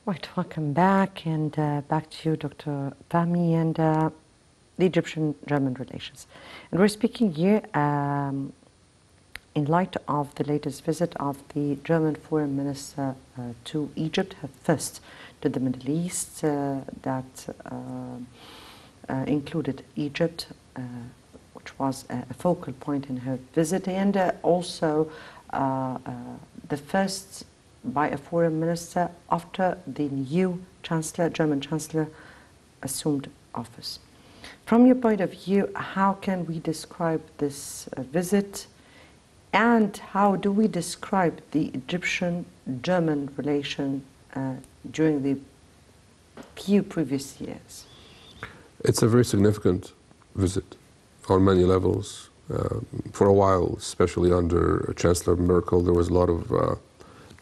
Right, welcome back, and back to you, Dr. Fahmy, and the Egyptian-German relations. And we're speaking here in light of the latest visit of the German foreign minister to Egypt, her first to the Middle East, that included Egypt, which was a focal point in her visit, and also the first by a foreign minister after the new chancellor, German chancellor, assumed office. From your point of view, how can we describe this visit, and how do we describe the Egyptian-German relation during the few previous years? It's a very significant visit on many levels. For a while, especially under Chancellor Merkel, there was a lot of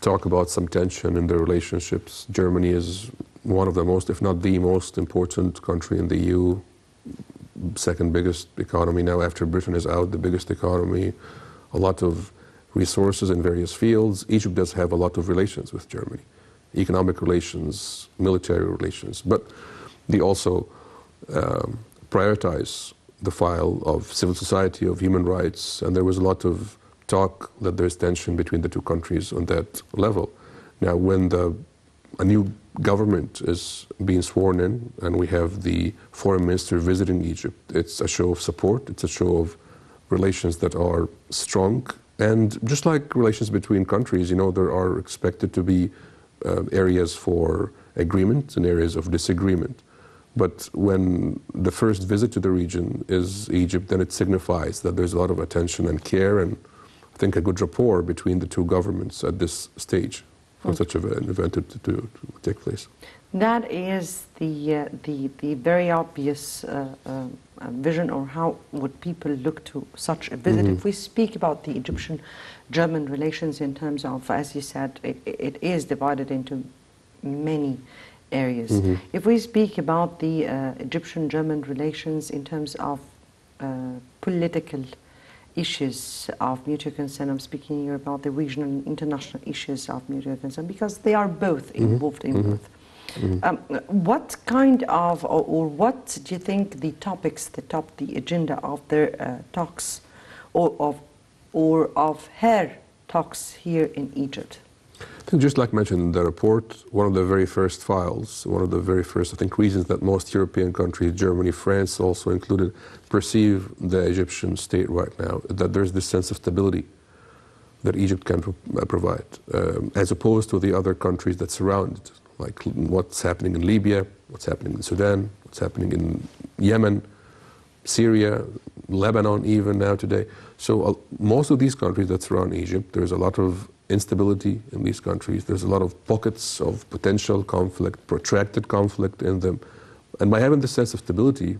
talk about some tension in their relationships. Germany is one of the most, if not the most important country in the EU, second biggest economy now after Britain is out, the biggest economy, a lot of resources in various fields. Egypt does have a lot of relations with Germany, economic relations, military relations, but they also prioritize the file of civil society, of human rights, and there was a lot of talk that there's tension between the two countries on that level. Now, when a new government is being sworn in and we have the foreign minister visiting Egypt, it's a show of support, it's a show of relations that are strong. And just like relations between countries, you know, there are expected to be areas for agreement and areas of disagreement. But when the first visit to the region is Egypt, then it signifies that there's a lot of attention and care, and I think a good rapport between the two governments at this stage for such an event to take place. That is the very obvious vision, or how would people look to such a visit? If we speak about the Egyptian-German relations in terms of, as you said, it is divided into many areas. If we speak about the Egyptian-German relations in terms of political issues of mutual concern, I'm speaking here about the regional and international issues of mutual concern, because they are both involved in both. What kind of, or what do you think the topics that top the agenda of their talks, or of her talks here in Egypt? I think, just like mentioned in the report, one of the very first files, one of the very first, I think, reasons that most European countries, Germany, France also included, perceive the Egyptian state right now, that there's this sense of stability that Egypt can provide, as opposed to the other countries that surround it, like what's happening in Libya, what's happening in Sudan, what's happening in Yemen, Syria, Lebanon even now today. So most of these countries that surround Egypt, there's a lot of instability in these countries. There's a lot of pockets of potential conflict, protracted conflict in them. And by having this sense of stability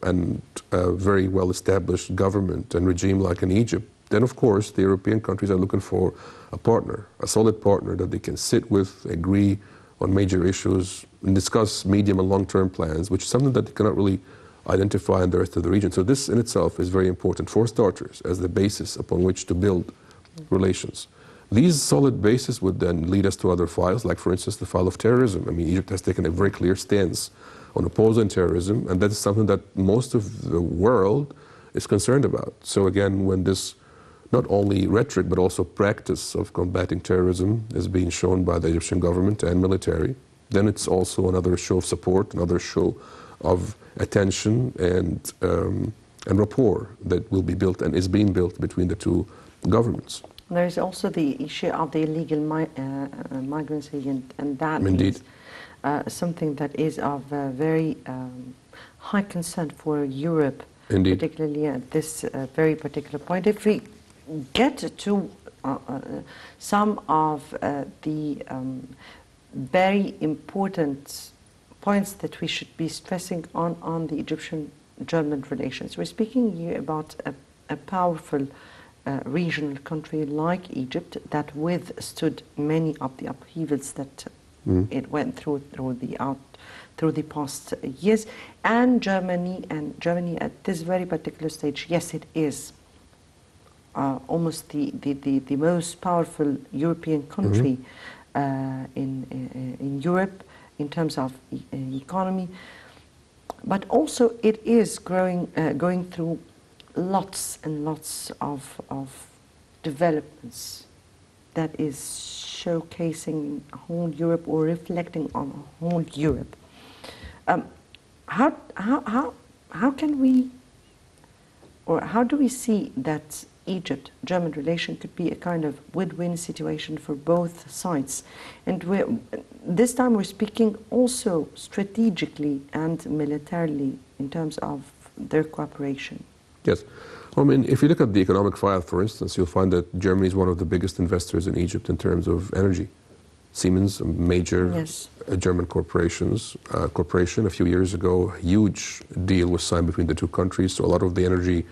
and a very well-established government and regime like in Egypt, then of course the European countries are looking for a partner, a solid partner that they can sit with, agree on major issues, and discuss medium and long-term plans, which is something that they cannot really identify in the rest of the region. So this in itself is very important, for starters, as the basis upon which to build relations. These solid bases would then lead us to other files, like, for instance, the file of terrorism. I mean, Egypt has taken a very clear stance on opposing terrorism, and that is something that most of the world is concerned about. So again, when this not only rhetoric but also practice of combating terrorism is being shown by the Egyptian government and military, then it's also another show of support, another show of attention and rapport that will be built and is being built between the two governments. There is also the issue of the illegal migrancy, and that Indeed. is something that is of very high concern for Europe, Indeed. particularly at this very particular point. If we get to some of the very important points that we should be stressing on the Egyptian-German relations, we're speaking here about a powerful regional country like Egypt that withstood many of the upheavals that it went through the past years, and Germany at this very particular stage, yes, it is almost the most powerful European country in Europe in terms of economy, but also it is going through lots and lots of developments that is showcasing a whole Europe or reflecting on a whole Europe. How can we, or how do we see that Egypt-German relation could be a kind of win-win situation for both sides? And this time we're speaking also strategically and militarily in terms of their cooperation. Yes. I mean, if you look at the economic file, for instance, you'll find that Germany is one of the biggest investors in Egypt in terms of energy. Siemens, a major German corporation, a few years ago, a huge deal was signed between the two countries. So a lot of the energy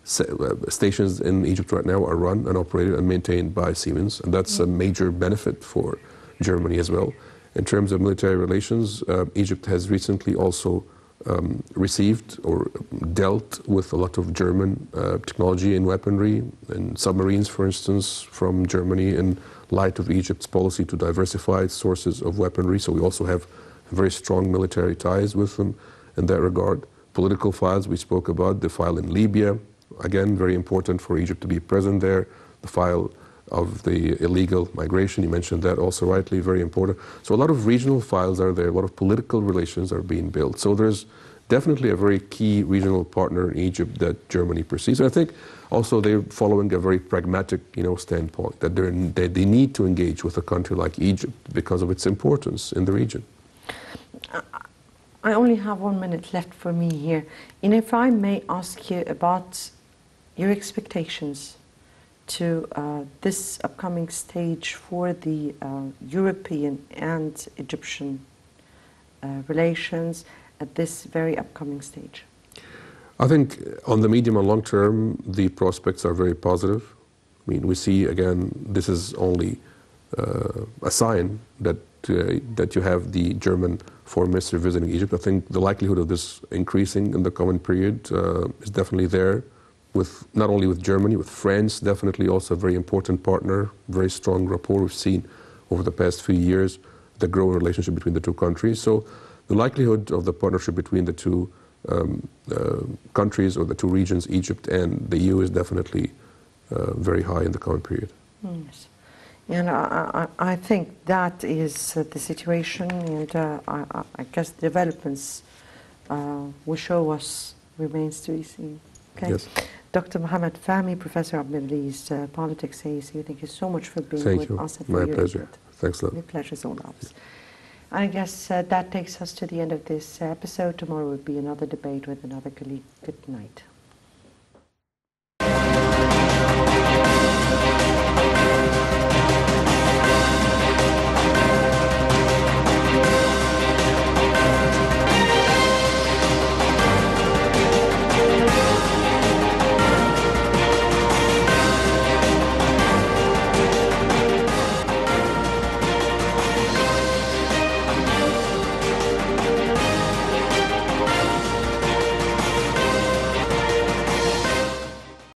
stations in Egypt right now are run and operated and maintained by Siemens, and that's a major benefit for Germany as well. In terms of military relations, Egypt has recently also received or dealt with a lot of German technology and weaponry and submarines, for instance, from Germany in light of Egypt's policy to diversify its sources of weaponry. So we also have very strong military ties with them in that regard. Political files we spoke about, the file in Libya, again, very important for Egypt to be present there. The file of the illegal migration, you mentioned that also rightly, very important. So a lot of regional files are there, a lot of political relations are being built. So there's definitely a very key regional partner in Egypt that Germany perceives. And I think also they're following a very pragmatic, standpoint, that they need to engage with a country like Egypt because of its importance in the region. I only have 1 minute left for me here. And if I may ask you about your expectations to this upcoming stage for the European and Egyptian relations at this very upcoming stage? I think on the medium and long term, the prospects are very positive. I mean, we see, again, this is only a sign that you have the German foreign minister visiting Egypt. I think the likelihood of this increasing in the coming period is definitely there, with not only with Germany, with France, definitely also a very important partner, very strong rapport we've seen over the past few years, the growing relationship between the two countries. So the likelihood of the partnership between the two countries or the two regions, Egypt and the EU, is definitely very high in the coming period. Yes. And I think that is the situation, and I guess developments will show us, remains to be seen. Okay. Yes. Dr. Mohamed Fahmy, Professor of Middle East Politics, AECU, thank you so much for being with us. My pleasure. Thanks a lot. My pleasure is all ours. I guess that takes us to the end of this episode. Tomorrow will be another debate with another colleague. Good night.